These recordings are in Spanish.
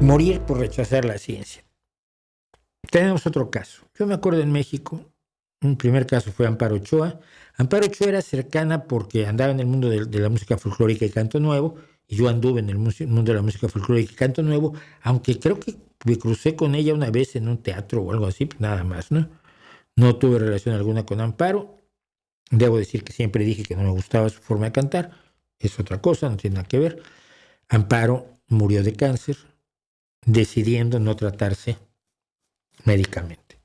Morir por rechazar la ciencia. Tenemos otro caso. Yo me acuerdo en México, un primer caso fue Amparo Ochoa. Amparo Ochoa era cercana porque andaba en el mundo de la música folclórica y canto nuevo, y yo anduve en el mundo de la música folclórica y canto nuevo, aunque creo que me crucé con ella una vez en un teatro o algo así, pues nada más, ¿no? No tuve relación alguna con Amparo. Debo decir que siempre dije que no me gustaba su forma de cantar. Es otra cosa, no tiene nada que ver. Amparo murió de cáncer, decidiendo no tratarse médicamente.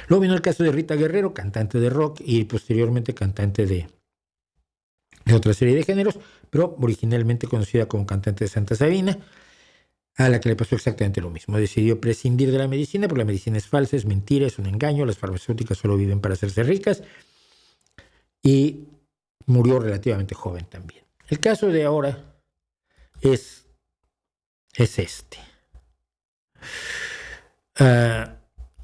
Luego vino el caso de Rita Guerrero, cantante de rock y posteriormente cantante de otra serie de géneros, pero originalmente conocida como cantante de Santa Sabina, a la que le pasó exactamente lo mismo. Decidió prescindir de la medicina, porque la medicina es falsa, es mentira, es un engaño, las farmacéuticas solo viven para hacerse ricas, y murió relativamente joven también. El caso de ahora es este.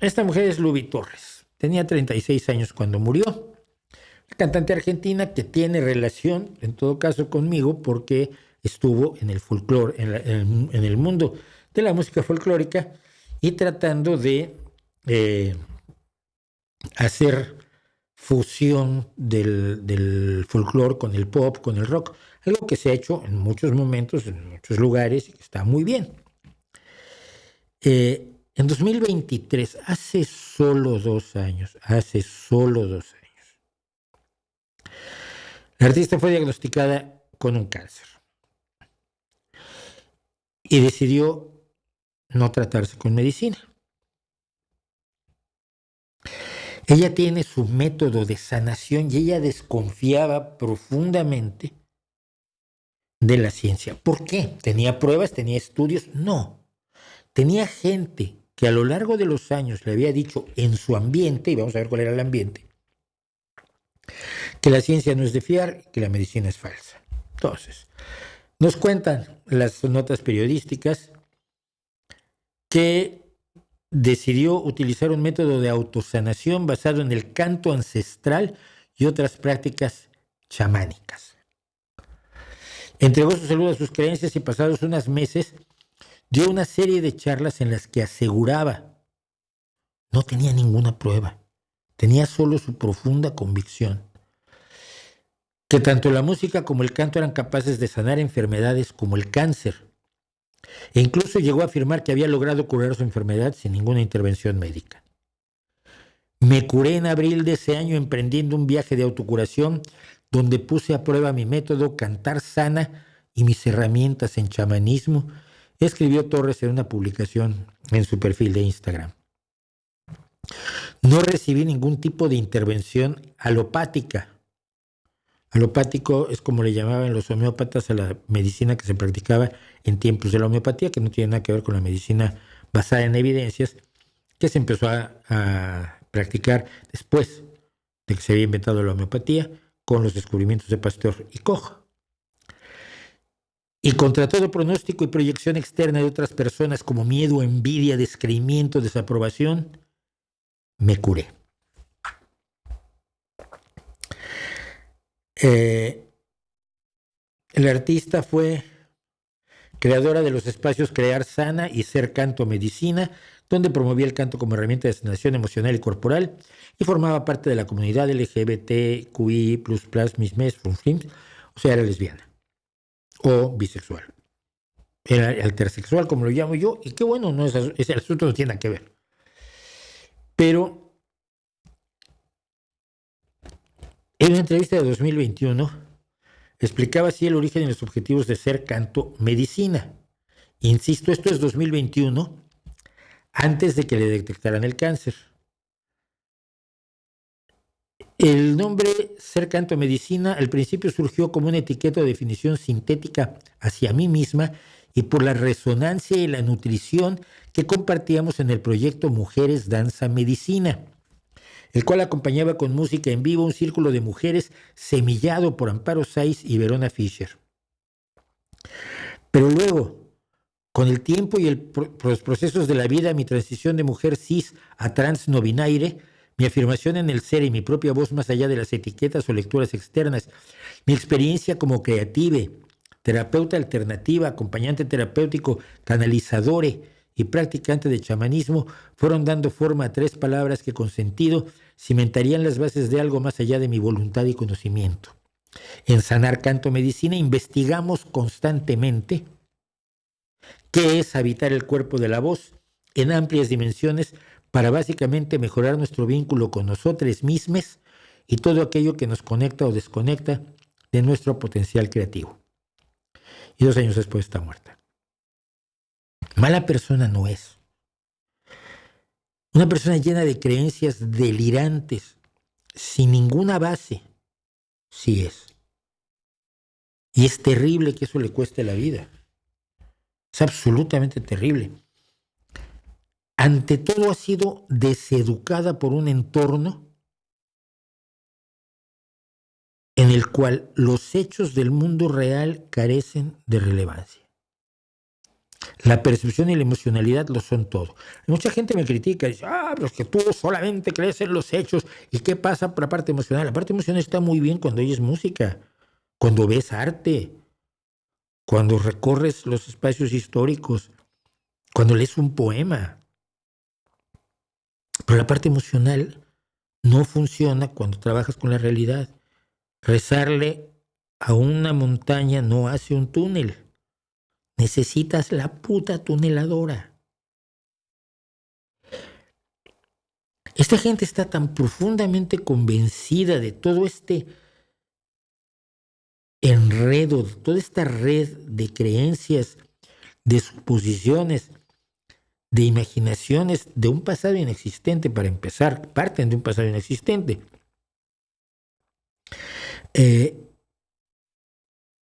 Esta mujer es Luby Torres. Tenía 36 años cuando murió. Una cantante argentina que tiene relación, en todo caso, conmigo, porque estuvo en el folclore, en el mundo de la música folclórica y tratando de hacer fusión del folclore con el pop, con el rock, algo que se ha hecho en muchos momentos, en muchos lugares, y que está muy bien. En 2023, hace solo 2 años, la artista fue diagnosticada con un cáncer y decidió no tratarse con medicina. Ella tiene su método de sanación y ella desconfiaba profundamente de la ciencia. ¿Por qué? ¿Tenía pruebas? ¿Tenía estudios? No. Tenía gente que a lo largo de los años le había dicho en su ambiente, y vamos a ver cuál era el ambiente, que la ciencia no es de fiar, que la medicina es falsa. Entonces, nos cuentan las notas periodísticas que decidió utilizar un método de autosanación basado en el canto ancestral y otras prácticas chamánicas. Entregó su salud a sus creencias y pasados unos meses dio una serie de charlas en las que aseguraba, no tenía ninguna prueba, tenía solo su profunda convicción, que tanto la música como el canto eran capaces de sanar enfermedades como el cáncer. E incluso llegó a afirmar que había logrado curar su enfermedad sin ninguna intervención médica. Me curé en abril de ese año emprendiendo un viaje de autocuración donde puse a prueba mi método Cantar Sana y mis herramientas en chamanismo, escribió Torres en una publicación en su perfil de Instagram. No recibí ningún tipo de intervención alopática. Alopático es como le llamaban los homeópatas a la medicina que se practicaba en tiempos de la homeopatía, que no tiene nada que ver con la medicina basada en evidencias, que se empezó a practicar después de que se había inventado la homeopatía con los descubrimientos de Pasteur y Koch. Y contra todo pronóstico y proyección externa de otras personas como miedo, envidia, descreimiento, desaprobación, me curé. El artista fue creadora de los espacios Crear Sana y Ser Canto Medicina, donde promovía el canto como herramienta de sanación emocional y corporal, y formaba parte de la comunidad LGBTQI++, mismes, o sea, era lesbiana o bisexual. Era altersexual, como lo llamo yo, y qué bueno, no ese asunto no tiene nada que ver. Pero en una entrevista de 2021 explicaba así el origen y los objetivos de Ser Canto Medicina. Insisto, esto es 2021, antes de que le detectaran el cáncer. El nombre Ser Canto Medicina al principio surgió como una etiqueta o definición sintética hacia mí misma y por la resonancia y la nutrición que compartíamos en el proyecto Mujeres Danza Medicina, el cual acompañaba con música en vivo un círculo de mujeres semillado por Amparo Saiz y Verona Fischer. Pero luego, con el tiempo y los procesos de la vida, mi transición de mujer cis a trans no binaire, mi afirmación en el ser y mi propia voz más allá de las etiquetas o lecturas externas, mi experiencia como creative, terapeuta alternativa, acompañante terapéutico, canalizadore y practicante de chamanismo fueron dando forma a 3 palabras que con sentido cimentarían las bases de algo más allá de mi voluntad y conocimiento. En Sanar Canto Medicina investigamos constantemente qué es habitar el cuerpo de la voz en amplias dimensiones para básicamente mejorar nuestro vínculo con nosotros mismos y todo aquello que nos conecta o desconecta de nuestro potencial creativo. Y 2 años después está muerta. Mala persona no es. Una persona llena de creencias delirantes, sin ninguna base, sí es. Y es terrible que eso le cueste la vida. Es absolutamente terrible. Ante todo ha sido deseducada por un entorno en el cual los hechos del mundo real carecen de relevancia. La percepción y la emocionalidad lo son todo. Mucha gente me critica y dice, pero es que tú solamente crees en los hechos. ¿Y qué pasa por la parte emocional? La parte emocional está muy bien cuando oyes música, cuando ves arte, cuando recorres los espacios históricos, cuando lees un poema. Pero la parte emocional no funciona cuando trabajas con la realidad. Rezarle a una montaña no hace un túnel. Necesitas la puta tuneladora. Esta gente está tan profundamente convencida de todo este enredo, de toda esta red de creencias, de suposiciones, de imaginaciones de un pasado inexistente, para empezar, parten de un pasado inexistente.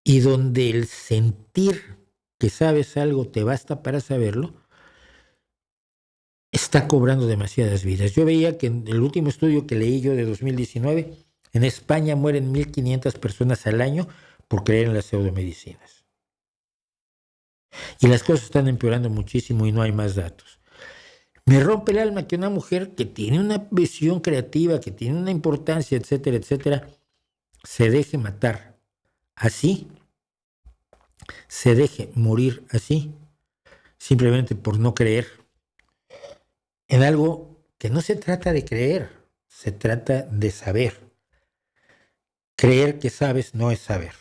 Y donde el sentir que sabes algo te basta para saberlo, está cobrando demasiadas vidas. Yo veía que en el último estudio que leí yo de 2019, en España mueren 1.500 personas al año por creer en las pseudomedicinas. Y las cosas están empeorando muchísimo y no hay más datos. Me rompe el alma que una mujer que tiene una visión creativa, que tiene una importancia, etcétera, etcétera, se deje matar así, se deje morir así, simplemente por no creer en algo que no se trata de creer, se trata de saber. Creer que sabes no es saber.